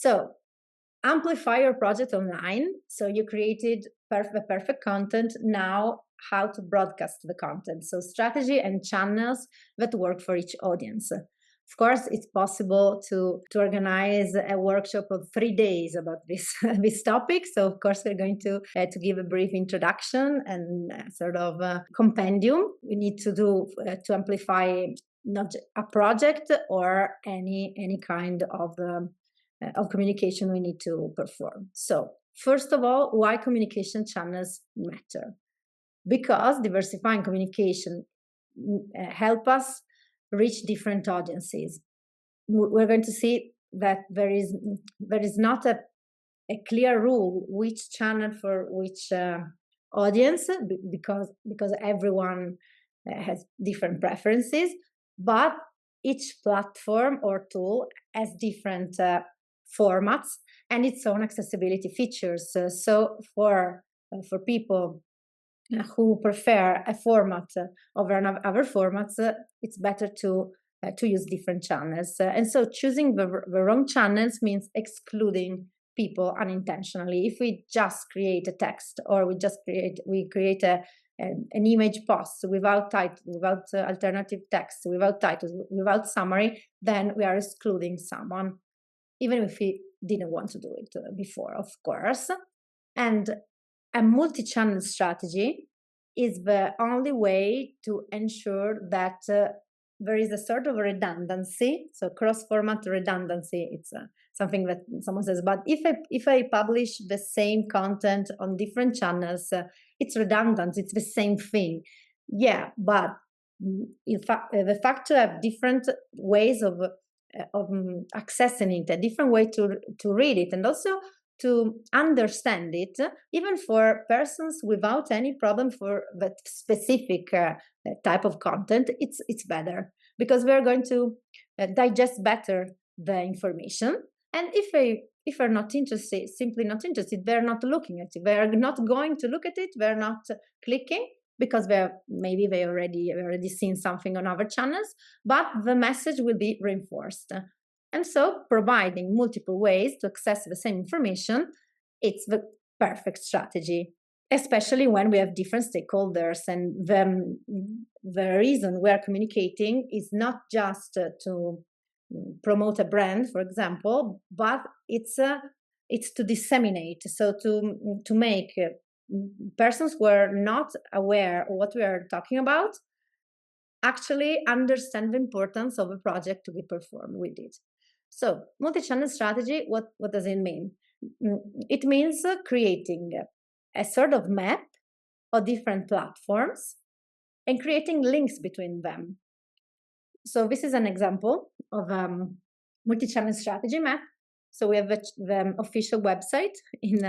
So amplify your project online. So you created the perfect content. Now, how to broadcast the content. So strategy and channels that work for each audience. Of course, it's possible to organize a workshop of 3 days about this this topic. So of course, we're going to give a brief introduction and sort of a compendium we need to do to amplify not a project or any kind of communication we need to perform. So first of all, why communication channels matter? Because diversifying communication help us reach different audiences. We're going to see that there is not a clear rule which channel for which audience, because everyone has different preferences, but each platform or tool has different formats and its own accessibility features. So for people who prefer a format over other formats, it's better to use different channels. And so choosing the wrong channels means excluding people unintentionally. If we just create a text, or we create an image post without title, without alternative text, without titles, without summary, then we are excluding someone, even if we didn't want to do it before, of course. And a multi-channel strategy is the only way to ensure that there is a sort of redundancy. So cross-format redundancy, it's something that someone says, but if I publish the same content on different channels, it's redundant, it's the same thing. Yeah, but in fact, the fact to have different ways of accessing it, a different way to read it, and also to understand it, even for persons without any problem for that specific type of content, it's better, because we're going to digest better the information. And if they're not interested, simply not interested, they're not looking at it, they're not going to look at it, they're not clicking, because maybe they already seen something on other channels, but the message will be reinforced. And so providing multiple ways to access the same information, it's the perfect strategy, especially when we have different stakeholders. And the reason we are communicating is not just to promote a brand, for example, but it's to disseminate, so to make persons who are not aware of what we are talking about actually understand the importance of a project to be performed with it. So multi-channel strategy, what does it mean? It means creating a sort of map of different platforms and creating links between them. So this is an example of multi-channel strategy map. So we have the official website in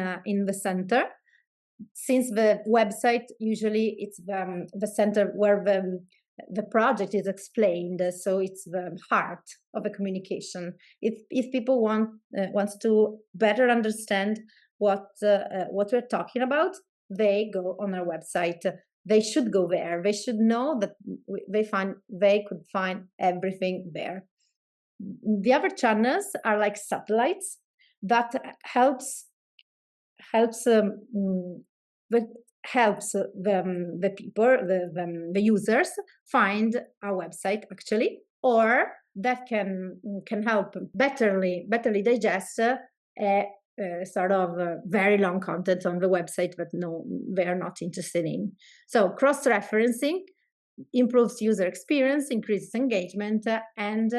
the center. Since the website usually it's the center where the project is explained, so it's the heart of a communication. If people wants to better understand what we're talking about, they go on our website. They should go there. They should know that they could find everything there. The other channels are like satellites that helps the people, the users find our website actually, or that can help betterly digest sort of very long content on the website that they are not interested in. So cross-referencing improves user experience, increases engagement, and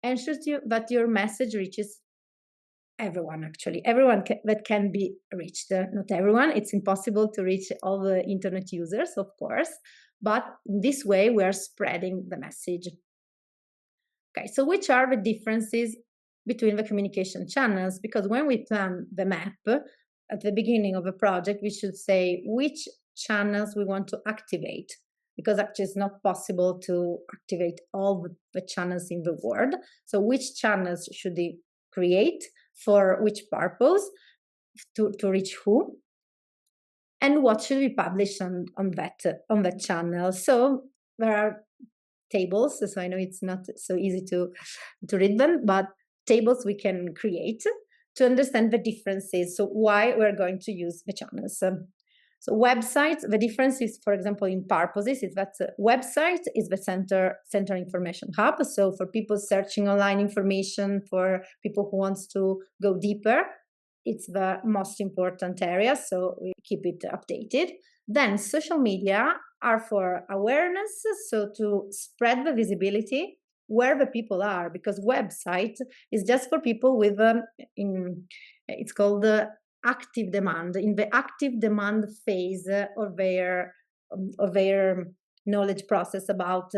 ensures that your message reaches everyone, actually. Everyone that can be reached. Not everyone. It's impossible to reach all the internet users, of course, but this way we are spreading the message. Okay, so which are the differences between the communication channels? Because when we plan the map at the beginning of a project, we should say which channels we want to activate, because actually it's not possible to activate all the channels in the world. So which channels should we create, for which purpose, to reach who, and what should we publish on that channel. So there are tables, so I know it's not so easy to read them, but tables we can create. to understand the differences. So why we're going to use the channels. So websites, the difference is, for example, in purposes, is that website is the center information hub. So for people searching online information, for people who wants to go deeper, it's the most important area. So we keep it updated. Then social media are for awareness, so to spread the visibility where the people are, because website is just for people with it's called the active demand, in the active demand phase of their knowledge process about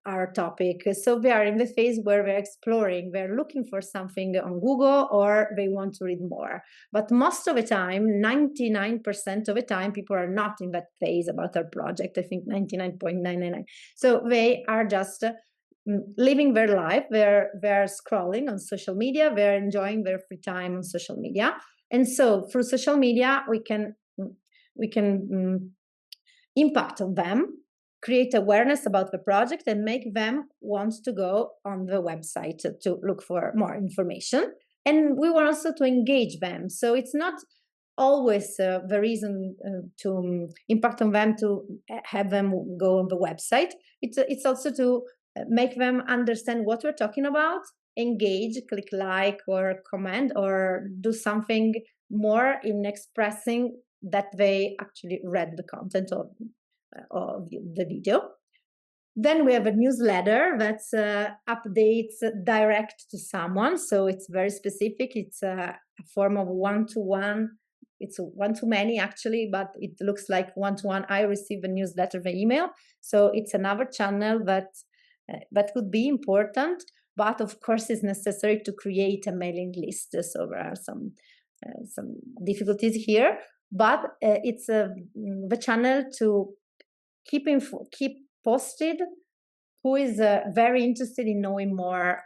our topic. So they are in the phase where they're exploring, they're looking for something on Google, or they want to read more. But most of the time, 99% of the time, people are not in that phase about their project. I think 99.999. So they are just living their life. They're scrolling on social media. They're enjoying their free time on social media. And so through social media, we can impact on them, create awareness about the project, and make them want to go on the website to look for more information. And we want also to engage them. So it's not always the reason to impact on them to have them go on the website. It's also to make them understand what we're talking about, engage, click like or comment, or do something more in expressing that they actually read the content of the video. Then we have a newsletter that updates direct to someone. So it's very specific. It's a form of one-to-one. It's one-to-many actually, but it looks like one-to-one. I receive a newsletter by email. So it's another channel that could be important, but of course it's necessary to create a mailing list. So there are some difficulties here, but it's the channel to keep posted who is very interested in knowing more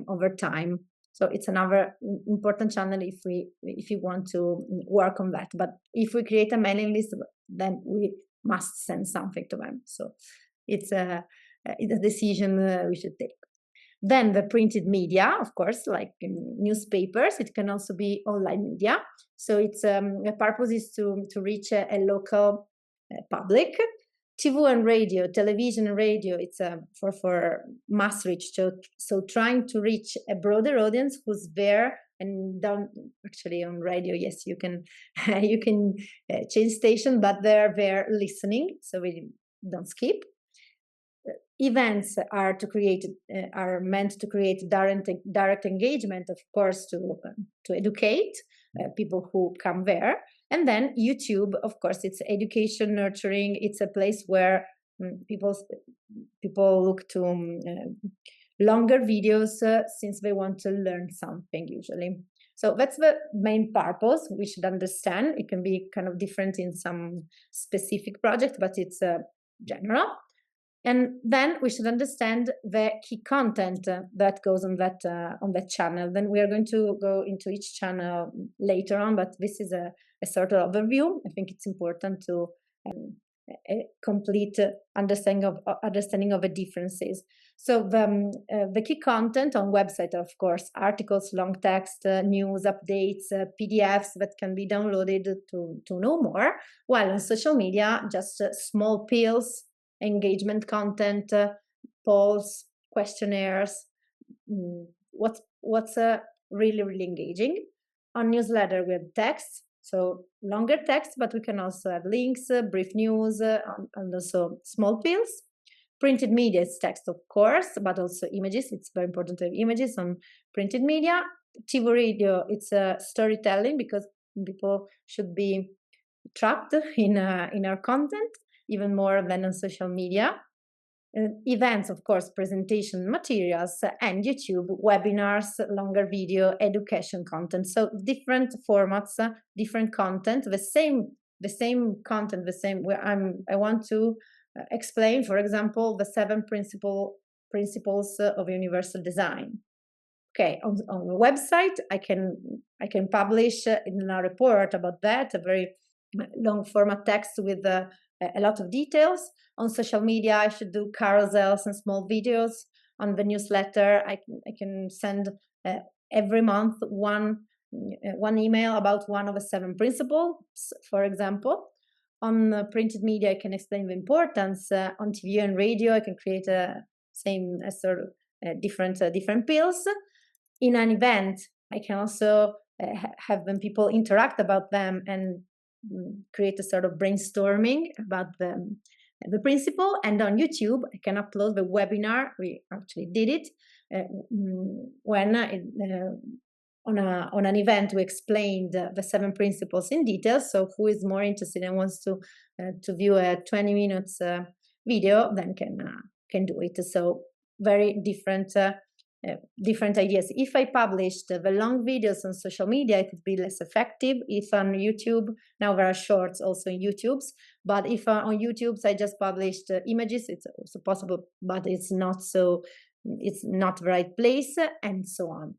over time. So it's another important channel if you want to work on that. But if we create a mailing list, then we must send something to them. So it's a decision we should take. Then the printed media, of course, like newspapers. It can also be online media. So it's the purpose is to reach a local public. TV and radio, television and radio, it's for mass reach. So trying to reach a broader audience who's there and down. Actually, on radio, yes, you can change station, but they're there listening, so we don't skip. Events are meant to create direct engagement, of course, to educate people who come there. And then YouTube, of course, it's education, nurturing. It's a place where people look to longer videos since they want to learn something usually. So that's the main purpose we should understand. It can be kind of different in some specific project, but it's general. And then we should understand the key content that goes on that channel. Then we are going to go into each channel later on, but this is a sort of overview. I think it's important to a complete understanding of the differences. So the key content on website, of course, articles, long text, news, updates, PDFs that can be downloaded to know more. While on social media, just small pills, engagement content, polls, questionnaires, what's really, really engaging. On newsletter, we have text, so longer text, but we can also have links, brief news, and also small pills. Printed media is text, of course, but also images. It's very important to have images on printed media. TV radio, it's storytelling, because people should be trapped in our content, even more than on social media. Events, of course, presentation materials, and YouTube, webinars, longer video, education content. So different formats, different content, the same content, I want to explain, for example, the 7 principles of universal design. Okay, on the website, I can publish in a report about that, a very long format text with a lot of details. On social media, I should do carousels and small videos. On the newsletter, I can send every month one one email about one of the 7 principles, for example. On printed media, I can explain the importance. On TV and radio, I can create a same sort of different pills. In an event, I can also have when people interact about them and create a sort of brainstorming about the principle. And on YouTube, I can upload the webinar. We actually did it when on an event we explained the 7 principles in detail. So who is more interested and wants to view a 20 minutes video, then can do it. So very different ideas. If I published the long videos on social media, it would be less effective. If on YouTube, now there are shorts also in YouTube's, but if on YouTube's I just published images, it's also possible, but it's not the right place, and so on.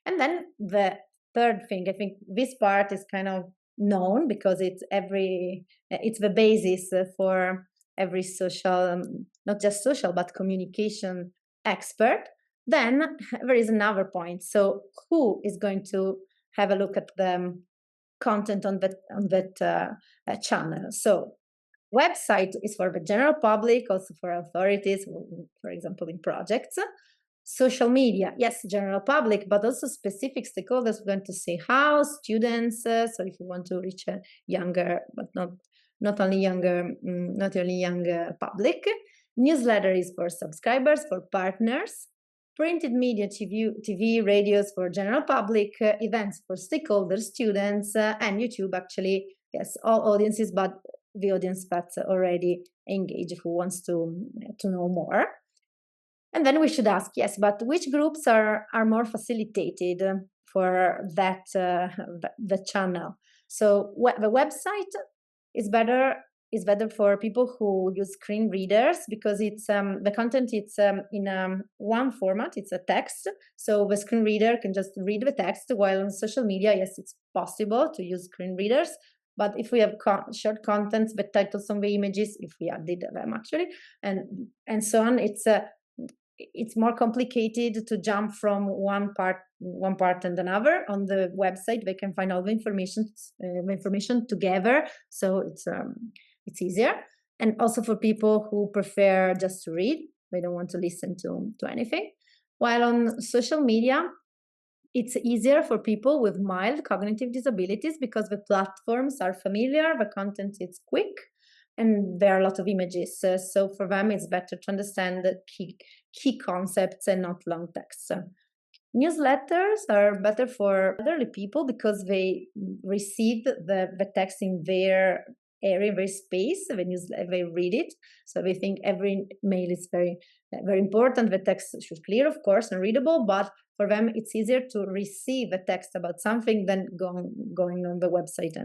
And then the third thing, I think this part is kind of known because it's the basis for every social, not just social, but communication expert. Then there is another point. So who is going to have a look at the content on that channel? So website is for the general public, also for authorities, for example, in projects. Social media, yes, general public, but also specific stakeholders. We're going to say how students. So if you want to reach a younger, but not only younger public. Newsletter is for subscribers, for partners. Printed media, TV, radios for general public. Events for stakeholders, students, and YouTube. Actually, yes, all audiences, but the audience that's already engaged, who wants to know more. And then we should ask, yes, but which groups are more facilitated for that the channel? So the website is better for people who use screen readers, because it's the content it's in one format. It's a text, so the screen reader can just read the text. While on social media, yes, it's possible to use screen readers. But if we have short contents, the titles on the images, if we added them actually, and so on, it's more complicated to jump from one part and another. On the website, they can find all the information together, so it's easier. And also for people who prefer just to read, they don't want to listen to anything. While on social media, it's easier for people with mild cognitive disabilities because the platforms are familiar, the content is quick, and there are a lot of images. So for them, it's better to understand the key concepts and not long text. Newsletters are better for elderly people because they receive the text in their area, their space. They read it, so they think every mail is very important. The text should be clear, of course, and readable, but for them, it's easier to receive a text about something than going on the website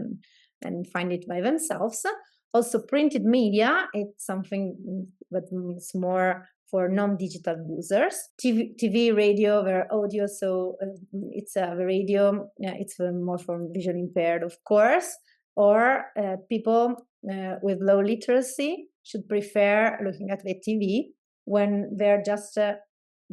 and find it by themselves. Also, printed media, it's something that's more for non-digital users. TV, radio, or audio, so it's the radio, it's more for visually impaired, of course, or people with low literacy should prefer looking at the TV when they're just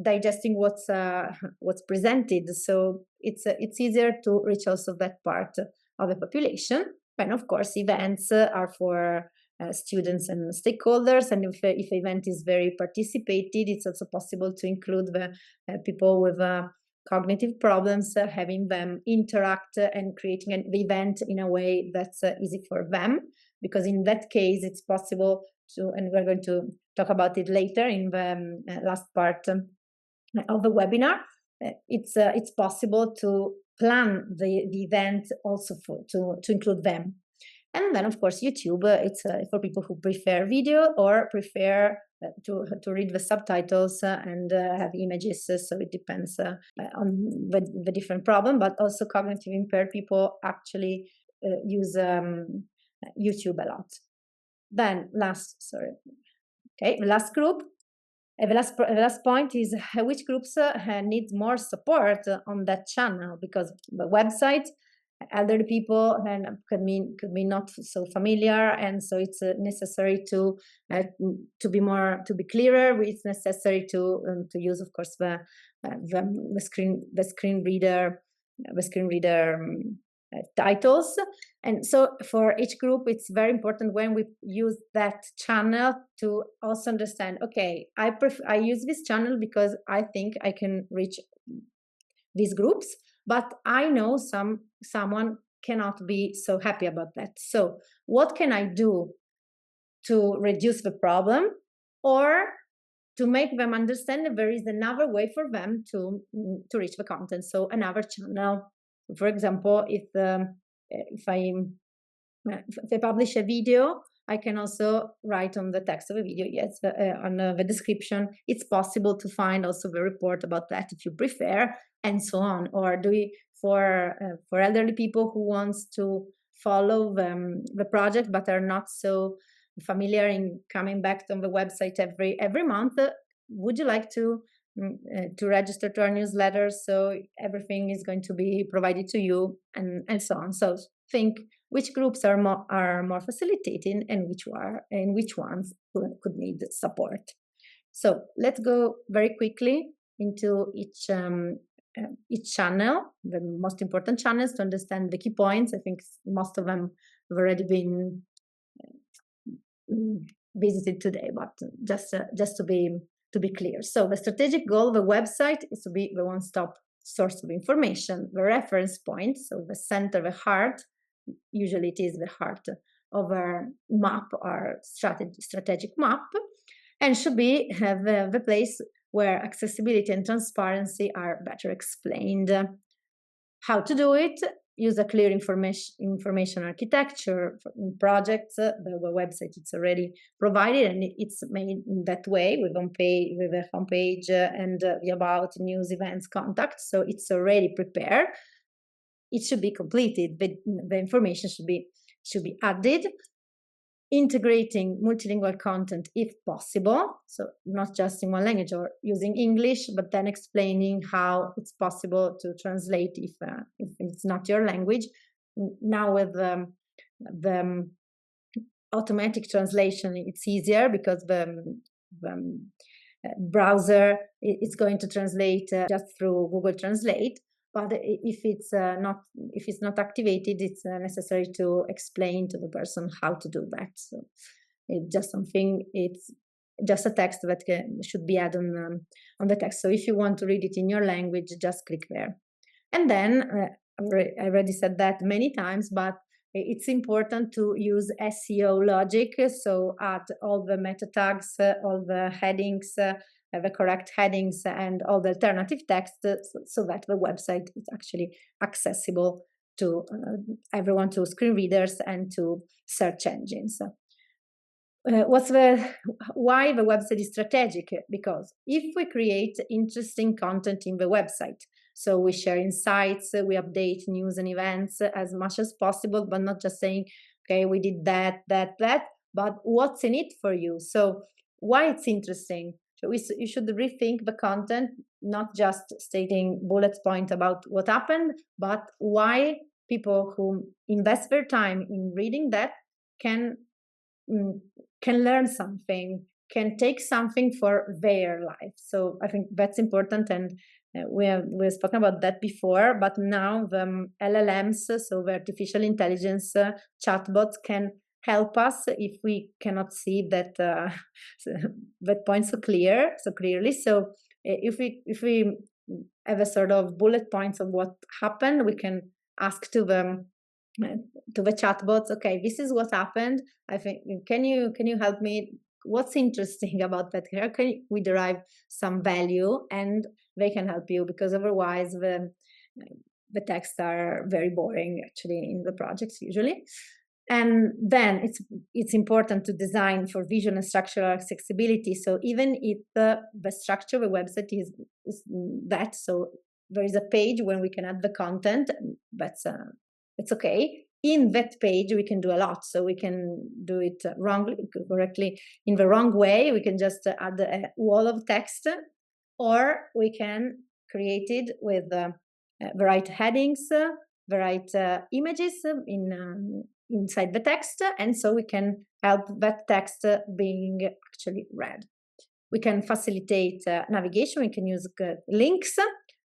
digesting what's presented. So it's easier to reach also that part of the population. And of course, events are for students and stakeholders. And if event is very participated, it's also possible to include the people with cognitive problems, having them interact and creating the event in a way that's easy for them. Because in that case, it's possible to, and we're going to talk about it later in the last part of the webinar, it's possible to plan the event also to include them. And then, of course, YouTube, it's for people who prefer video or prefer to read the subtitles and have images. So it depends on the different problem, but also cognitive impaired people actually use YouTube a lot. Then the last group. The last point is which groups need more support on that channel, because the website, elderly people could be not so familiar, and so it's necessary to be clearer. It's necessary to use, of course, the screen reader the screen reader titles. And so for each group, it's very important when we use that channel to also understand, okay, I use this channel because I think I can reach these groups, but I know someone cannot be so happy about that. So what can I do to reduce the problem, or to make them understand that there is another way for them to reach the content? So another channel. For example, if I publish a video, I can also write on the text of a video, yes, on the description. It's possible to find also the report about that if you prefer, and so on. Or for elderly people who wants to follow the project but are not so familiar in coming back on the website every month, would you like to register to our newsletter, so everything is going to be provided to you, and so on. So think which groups are more facilitating and which ones could need support. So let's go very quickly into each channel, the most important channels, to understand the key points. I think most of them have already been visited today, but just to be clear. So the strategic goal of the website is to be the one-stop source of information, the reference point, so the center, the heart. Usually it is the heart of our map, our strategic map, and should have the place where accessibility and transparency are better explained. How to do it? Use a clear information architecture. In projects, the website it's already provided, and it's made in that way with a homepage and the about, news, events, contacts. So it's already prepared. It should be completed, but the information should be added. Integrating multilingual content if possible, so not just in one language or using English, but then explaining how it's possible to translate if it's not your language. Now with the automatic translation, it's easier because the browser is going to translate just through Google Translate. But if it's not activated, it's necessary to explain to the person how to do that. So it's just a text that should be added on the text. So if you want to read it in your language, just click there. And then I already said that many times, but it's important to use SEO logic. So add all the meta tags, all the headings, the correct headings, and all the alternative text, so that the website is actually accessible to everyone, to screen readers and to search engines. Why the website is strategic? Because if we create interesting content in the website, so we share insights, we update news and events as much as possible, but not just saying, okay, we did that, but what's in it for you? So why it's interesting? So you should rethink the content, not just stating bullet point about what happened, but why people who invest their time in reading that can learn something, can take something for their life. So I think that's important, and we've spoken about that before, but now the LLMs, so the artificial intelligence chatbots, can help us if we cannot see that that point so clearly. So if we have a sort of bullet points of what happened, we can ask to the chatbots, okay, this is what happened. I think, can you help me? What's interesting about that? How can we derive some value? And they can help you, because otherwise the texts are very boring actually in the projects usually. And then it's important to design for visual and structural accessibility. So even if the structure of a website is that, so there is a page when we can add the content, that's it's okay. In that page, we can do a lot. So we can do it correctly in the wrong way. We can just add a wall of text, or we can create it with the right headings, the right images inside the text, and so we can help that text being actually read. We can facilitate navigation. We can use links.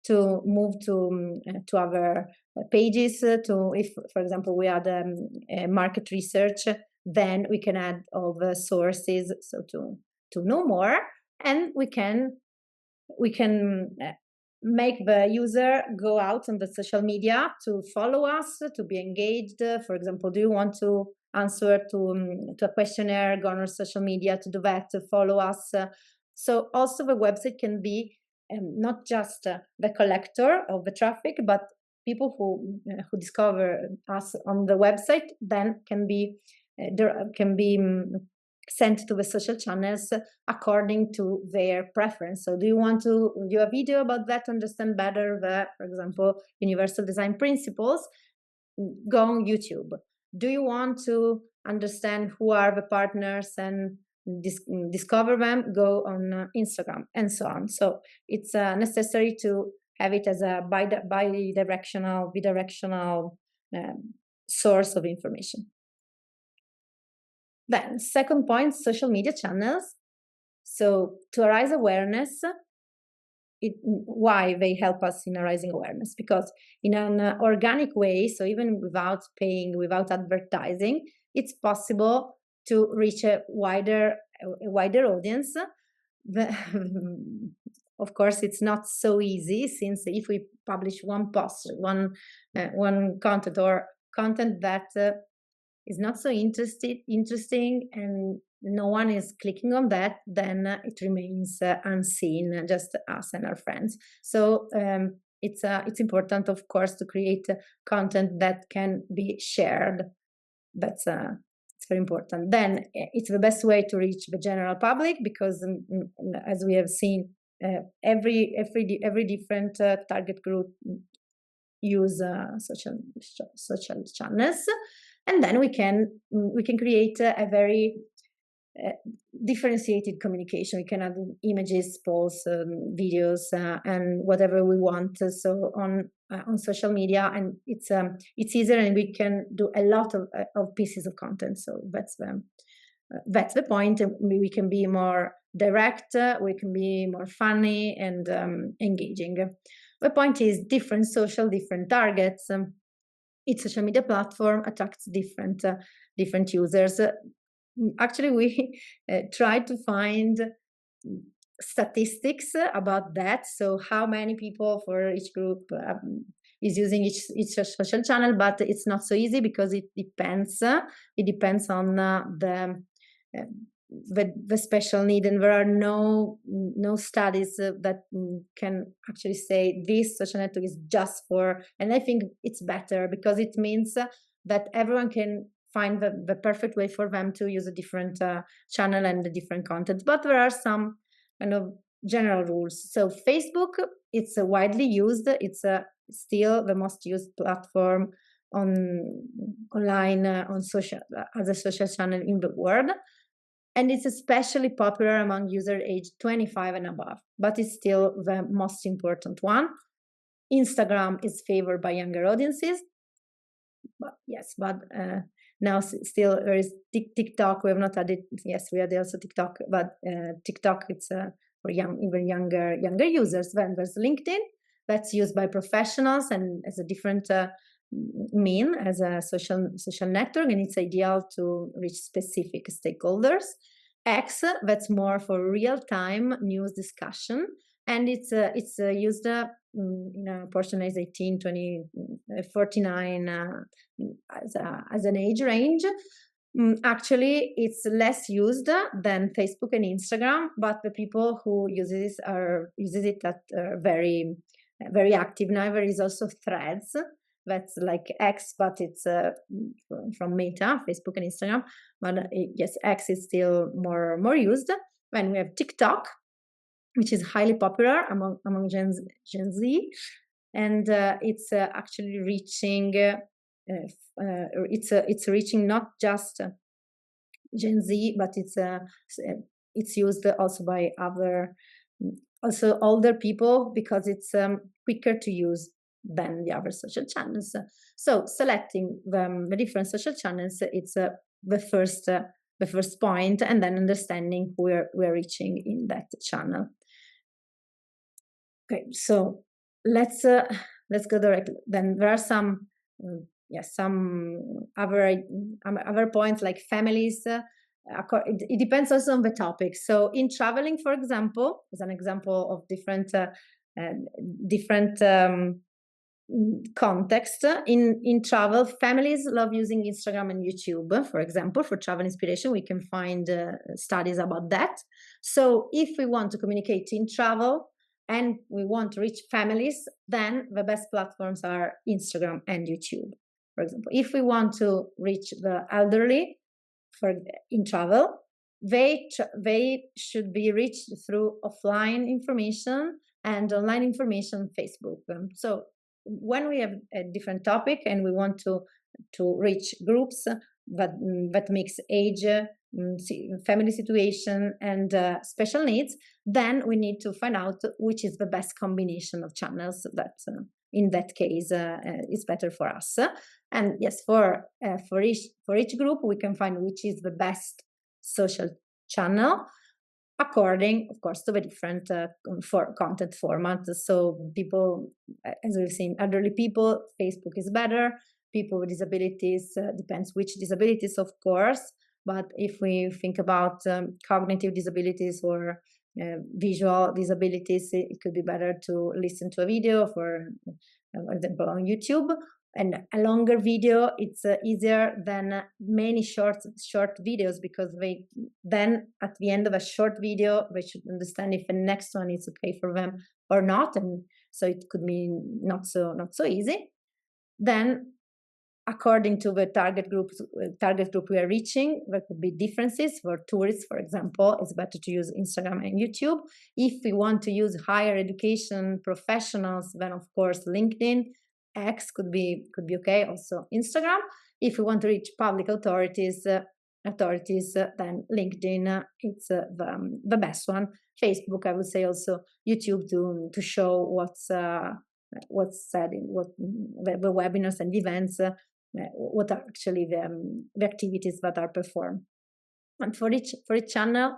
to move to other pages. To if, for example, we add market research, then we can add all the sources. So to know more, and we can make the user go out on the social media to follow us, to be engaged. For example, do you want to answer to a questionnaire? Go on our social media to do that, to follow us. So also the website can be not just the collector of the traffic, but people who discover us on the website then can be sent to the social channels according to their preference. So do you want to do a video about that to understand better the, for example, universal design principles? Go on YouTube. Do you want to understand who are the partners and discover them? Go on Instagram, and so on. So it's necessary to have it as a bidirectional source of information. Then, second point, social media channels. So to raise awareness, why they help us in raising awareness? Because in an organic way, so even without paying, without advertising, it's possible to reach a wider audience. Of course, it's not so easy, since if we publish one post, one content, or content that is not so interesting, and no one is clicking on that, then it remains unseen, just us and our friends. So it's important, of course, to create content that can be shared. That's it's very important. Then it's the best way to reach the general public, because as we have seen, every different target group use social channels. And then we can create a very differentiated communication. We can add images, polls, videos, and whatever we want. So on social media, and it's easier, and we can do a lot of pieces of content. So that's the point. We can be more direct. We can be more funny and engaging. The point is different targets. Each social media platform attracts different users. Actually, we try to find statistics about that. So how many people for each group is using each social channel, but it's not so easy, because it depends. It depends on the special need, and there are no studies that can actually say this social network is just for. And I think it's better, because it means that everyone can find the perfect way for them to use a different channel and the different content. But there are some kind of general rules. So Facebook, it's widely used. It's still the most used platform online on social, as a social channel in the world. And it's especially popular among users aged 25 and above, but it's still the most important one. Instagram is favored by younger audiences. But yes, but now still there is TikTok. We have not added. Yes, we added also TikTok, but TikTok, it's for even younger users. Then there's LinkedIn, that's used by professionals and as a different as a social network, and it's ideal to reach specific stakeholders. X, that's more for real-time news discussion, and it's used in a portion as 18, 20, 49 as an age range. Actually, it's less used than Facebook and Instagram, but the people who uses it at very very active. Now there is also Threads, that's like X, but it's from Meta, Facebook and Instagram. But yes, X is still more used. Then we have TikTok, which is highly popular among Gen Z, and it's actually reaching. It's reaching not just Gen Z, but it's used also by also older people, because it's quicker to use than the other social channels. So selecting the different social channels, it's the first point, and then understanding where we're reaching in that channel. Okay, so let's go directly. Then there are some some other points like families. It depends also on the topic. So in traveling, for example, as an example of uh, different context, in travel, families love using Instagram and YouTube, for example, for travel inspiration. We can find studies about that. So if we want to communicate in travel and we want to reach families, then the best platforms are Instagram and YouTube, for example. If we want to reach the elderly for in travel, they should be reached through offline information and online information, Facebook. So when we have a different topic and we want to reach groups that mix age, family situation, and special needs, then we need to find out which is the best combination of channels that in that case is better for us. And yes, for each group we can find which is the best social channel according, of course, to the different for content format. So people, as we've seen, elderly people, Facebook is better. People with disabilities, depends which disabilities, of course. But if we think about cognitive disabilities or visual disabilities, it could be better to listen to a video, for example, on YouTube. And a longer video, it's easier than many short videos, because they then at the end of a short video they should understand if the next one is okay for them or not, and so it could be not so easy. Then according to the target group we are reaching, there could be differences. For tourists, for example, it's better to use Instagram and YouTube. If we want to use higher education professionals, then of course LinkedIn, X could be okay, also Instagram. If we want to reach public authorities, then LinkedIn, it's the best one. Facebook, I would say, also YouTube to show what's said in the webinars and events, what are actually the activities that are performed. And for each channel,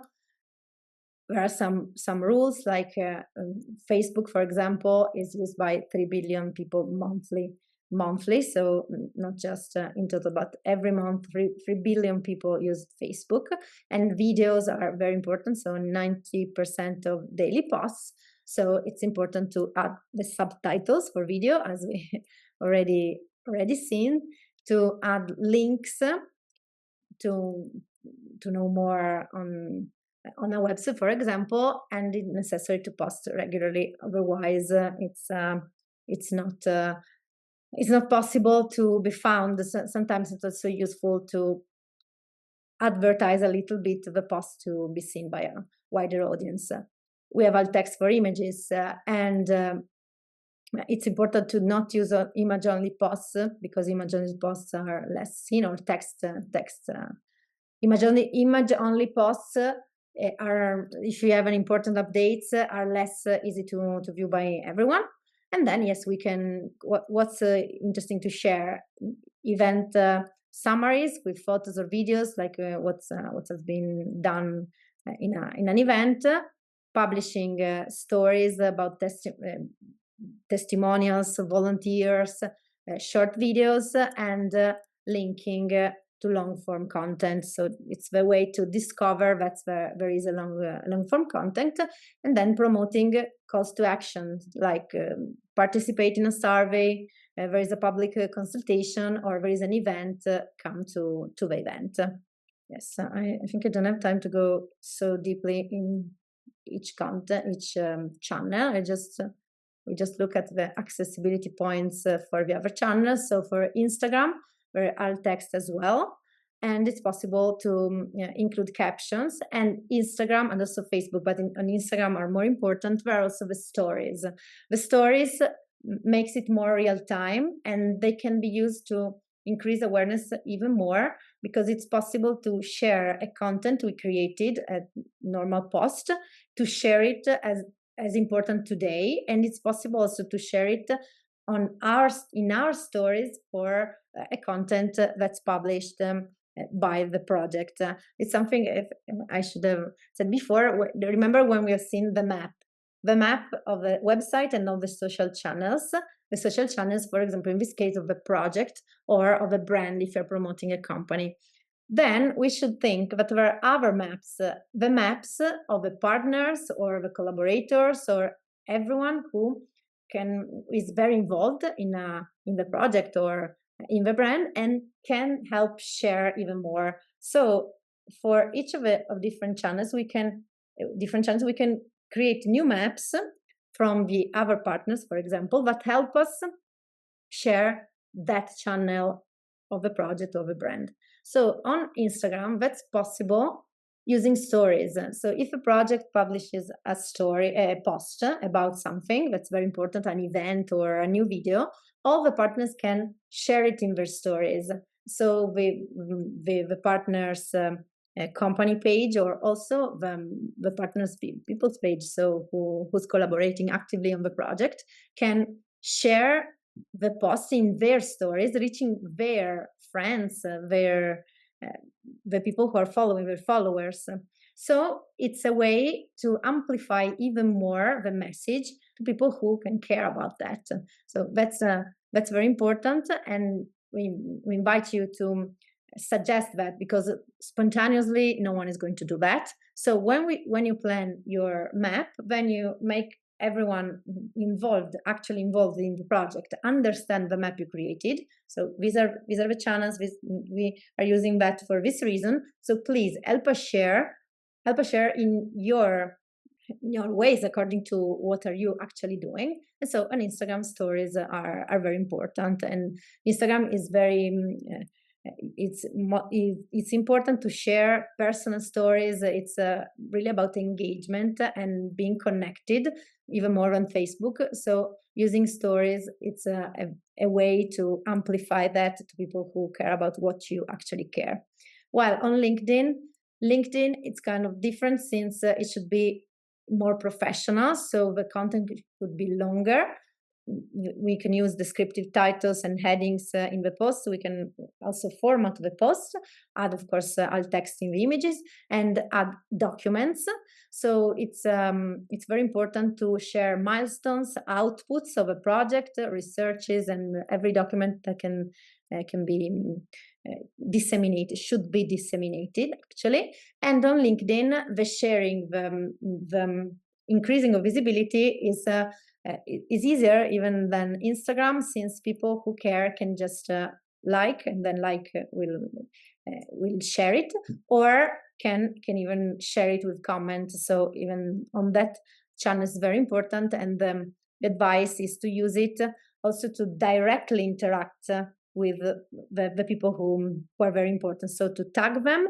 there are some rules, like Facebook, for example, is used by 3 billion people monthly. So not just in total, but every month 3 billion people use Facebook. And videos are very important, so 90% of daily posts. So it's important to add the subtitles for video, as we already seen, to add links to know more on a website, for example, and it's necessary to post regularly. Otherwise, it's not possible to be found. Sometimes it's also useful to advertise a little bit the post to be seen by a wider audience. We have alt text for images, and it's important to not use image-only posts, because image-only posts are less seen, or text. Image-only posts are, if you have an important updates, are less easy to view by everyone. And then yes, we can. What's interesting to share? Event summaries with photos or videos, like what has been done in an event. Publishing stories about testimonials, volunteers, short videos, and linking to long form content. So it's the way to discover that there is a long form content, and then promoting calls to action, like participate in a survey, there is a public consultation, or there is an event, come to the event. Yes, I think I don't have time to go so deeply in each content, each channel. We just look at the accessibility points for the other channels. So for Instagram, there are alt text as well, and it's possible to include captions. And Instagram and also Facebook, but on Instagram are more important. There are also the stories. The stories makes it more real time, and they can be used to increase awareness even more, because it's possible to share a content we created, a normal post, to share it as important today, and it's possible also to share it in our stories for a content that's published by the project. It's something I should have said before. Remember when we have seen the map? the map of the website and of the social channels. The social channels, for example, in this case of a project or of a brand if you're promoting a company. Then we should think that there are other maps, the maps of the partners or the collaborators or everyone who is very involved in the project or in the brand and can help share even more. So for each of different channels, we can create new maps from the other partners, for example, that help us share that channel of the project or the brand. So on Instagram, that's possible using stories. So if a project publishes a post about something that's very important, an event or a new video, all the partners can share it in their stories. So the partners company page or also the partners people's page, so who's collaborating actively on the project, can share the post in their stories, reaching their friends, the people who are following their followers. So it's a way to amplify even more the message to people who can care about that. So that's very important, and we invite you to suggest that, because spontaneously no one is going to do that. So when you plan your map, then you make everyone actually involved in the project understand the map you created. So these are the channels. We are using that for this reason. So please help us share in your ways according to what are you actually doing. And so on Instagram, stories are very important, and Instagram is very it's important to share personal stories. It's really about engagement and being connected, even more on Facebook. So using stories, it's a way to amplify that to people who care about what you actually care. While on LinkedIn, it's kind of different, since it should be more professional. So the content could be longer. We can use descriptive titles and headings in the post. So we can also format the post, add, of course, alt text in the images, and add documents. So it's very important to share milestones, outputs of a project, researches, and every document that can be disseminated, should be disseminated actually. And on LinkedIn, the sharing, the increasing of visibility is easier even than Instagram, since people who care can just like, and then will share it, or can even share it with comments. So even on that channel is very important, and the advice is to use it also to directly interact with the people who are very important. So to tag them,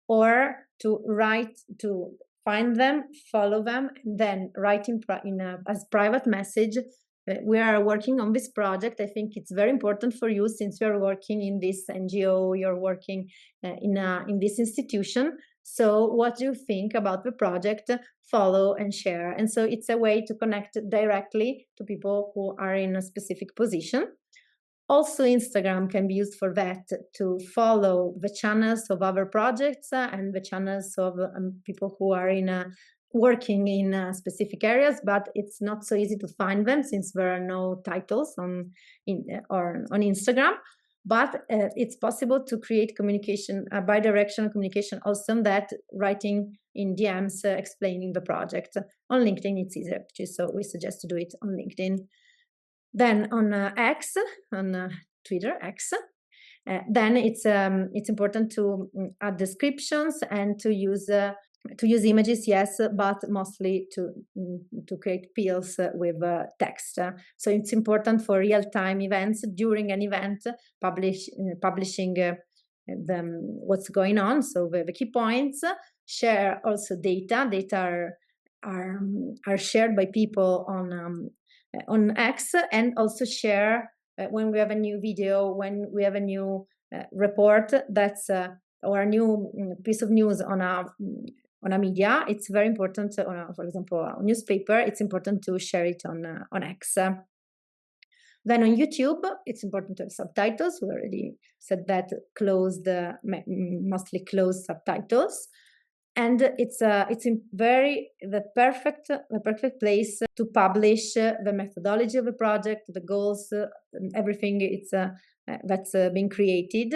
or to write, to find them, follow them, and then write as private message. We are working on this project. I think it's very important for you, since you are working in this NGO, you're working in this institution. So what do you think about the project? Follow and share. And so it's a way to connect directly to people who are in a specific position. Also, Instagram can be used for that, to follow the channels of other projects and the channels of people who are working in specific areas, but it's not so easy to find them, since there are no titles on Instagram. But it's possible to create communication, bi-directional communication, also on that, writing in DMs explaining the project. On LinkedIn, it's easier, so we suggest to do it on LinkedIn. Then on X, on Twitter X, then it's important to add descriptions and to use images, yes, but mostly to create PLs with text. So it's important for real-time events, during an event, publishing what's going on. So the key points. Share also data. Data are shared by people on X, and also share when we have a new video, when we have a new report that's or a new piece of news on a media. It's very important for example, a newspaper. It's important to share it on X. Then on YouTube, it's important to have subtitles. We already said that, mostly closed subtitles. and it's the perfect place to publish the methodology of the project, the goals, everything that's been created,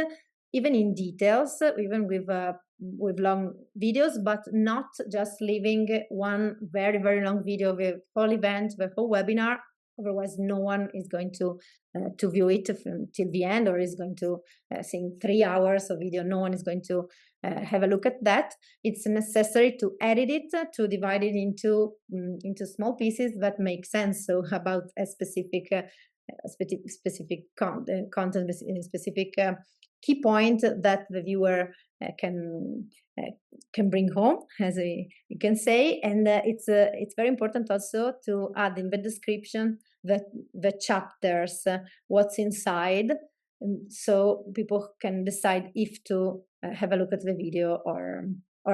even in details, even with long videos, but not just leaving one very, very long video of a whole event, the whole webinar. Otherwise, no one is going to view it till the end, or is going to see 3 hours of video. No one is going to have a look at that. It's necessary to edit it, to divide it into small pieces that make sense. So about a specific content, specific key point that the viewer can bring home, as you can say. And it's very important also to add in the description the chapters, what's inside, so people can decide if to have a look at the video or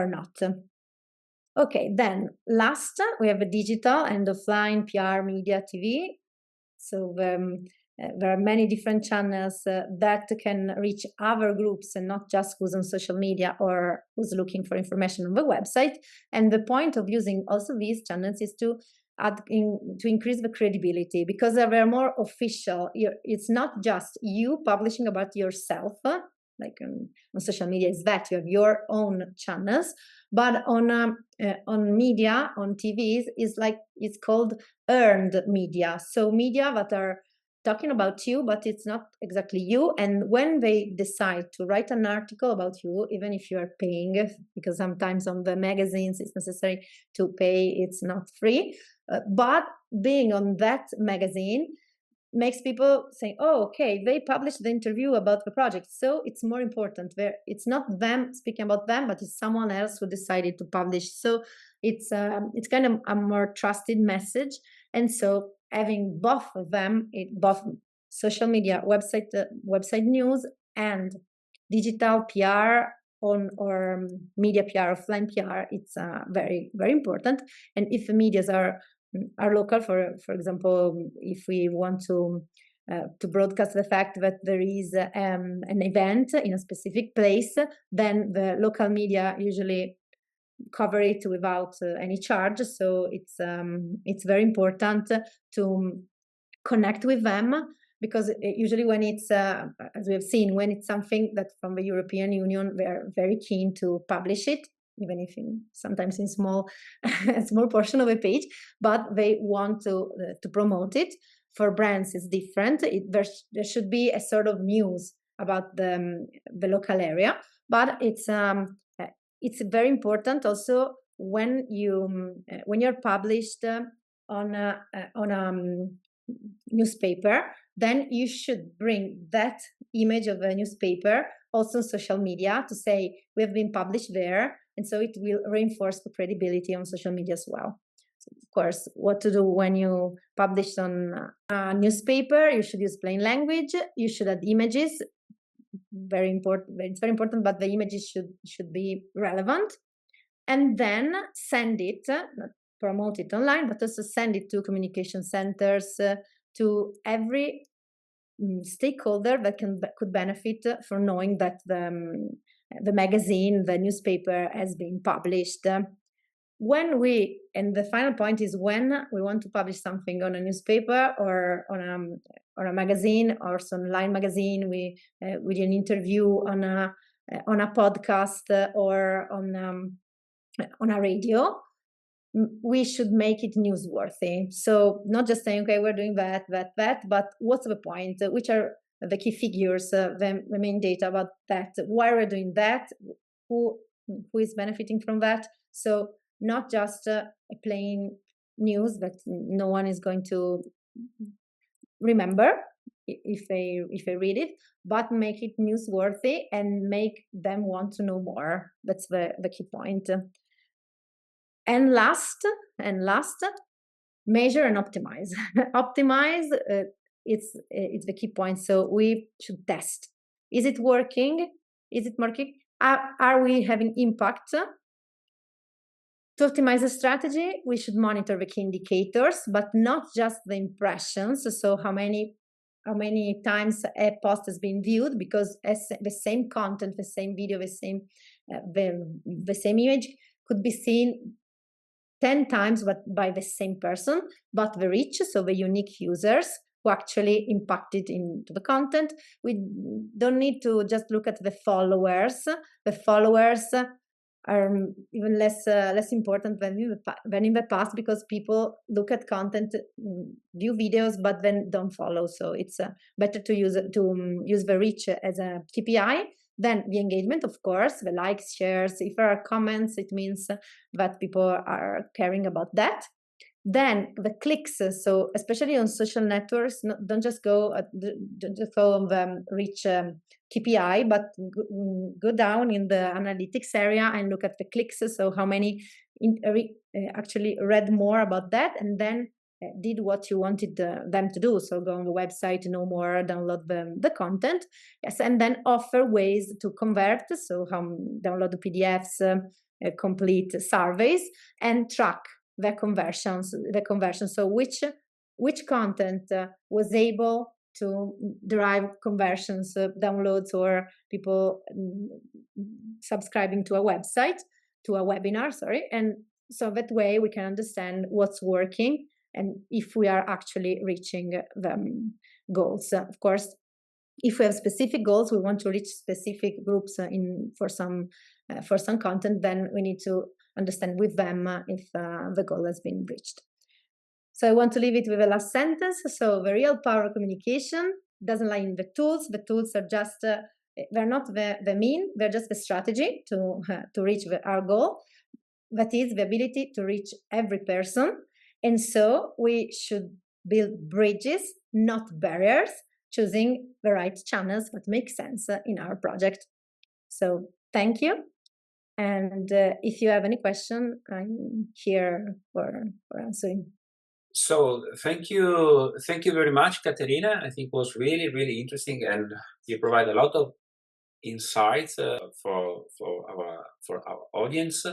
not. Okay, then last we have a digital and offline PR, media, TV. So there are many different channels that can reach other groups, and not just who's on social media or who's looking for information on the website. And the point of using also these channels is to increase the credibility, because they are more official. It's not just you publishing about yourself, like on social media is that you have your own channels, but on media, on TVs, it's called earned media. So media that are talking about you, but it's not exactly you. And when they decide to write an article about you, even if you are paying, because sometimes on the magazines it's necessary to pay, it's not free, but being on that magazine makes people say, oh, okay, they published the interview about the project, so it's more important. It's not them speaking about them, but it's someone else who decided to publish. So it's kind of a more trusted message. And so having both of them, both social media, website news, and digital PR or media PR, offline PR, it's very, very important. And if the medias are local, for example, if we want to broadcast the fact that there is an event in a specific place, then the local media usually cover it without any charge. So it's very important to connect with them, because usually when it's as we have seen, when it's something that from the European Union, they're very keen to publish it, even if sometimes in small portion of a page, but they want to promote it. For brands, it's different. There should be a sort of news about the local area, but it's very important also when you're published on a newspaper, then you should bring that image of a newspaper also on social media to say we have been published there, and so it will reinforce the credibility on social media as well. So of course, what to do when you publish on a newspaper? You should use plain language. You should add images. Very important. It's very important, but the images should be relevant. And then send it, not promote it online, but also send it to communication centers, to every stakeholder that could benefit from knowing that the magazine, the newspaper has been published. And the final point is, when we want to publish something on a newspaper or on a magazine or some online magazine, we do an interview on a podcast or on a radio, we should make it newsworthy. So not just saying, okay, we're doing that, but what's the point? Which are the key figures, the main data about that? Why we're doing that? Who is benefiting from that? So not just a plain news that no one is going to remember if they read it, but make it newsworthy and make them want to know more. That's the key point. And last, measure and optimize. Optimize, it's the key point. So we should test. Is it working? Is it working? Are we having impact? To optimize the strategy, we should monitor the key indicators, but not just the impressions. So how many times a post has been viewed, because the same content, the same video, the same image could be seen 10 times by the same person, but the reach, so the unique users who actually impacted into the content. We don't need to just look at the followers. The followers are even less important than in the past, because people look at content, view videos, but then don't follow. So it's better to use the reach as a KPI. Then the engagement, of course, the likes, shares. If there are comments, it means that people are caring about that. Then the clicks, so especially on social networks, don't just go on the reach KPI, but go down in the analytics area and look at the clicks, so how many actually read more about that and then did what you wanted them to do. So go on the website, know more, download the content. Yes, and then offer ways to convert, so download the PDFs, complete surveys, and track the conversion. So which content was able to derive conversions, downloads, or people subscribing to a website, to a webinar, sorry. And so that way we can understand what's working and if we are actually reaching the goals. Of course, if we have specific goals, we want to reach specific groups for some content, then we need to understand with them if the goal has been reached. So I want to leave it with a last sentence. So the real power of communication doesn't lie in the tools. The tools are just, they're not the mean, they're just the strategy to reach our goal. That is the ability to reach every person. And so we should build bridges, not barriers, choosing the right channels that make sense in our project. So thank you. And if you have any question, I'm here for answering. So thank you very much, Caterina. I think it was really, really interesting, and you provide a lot of insights for our audience.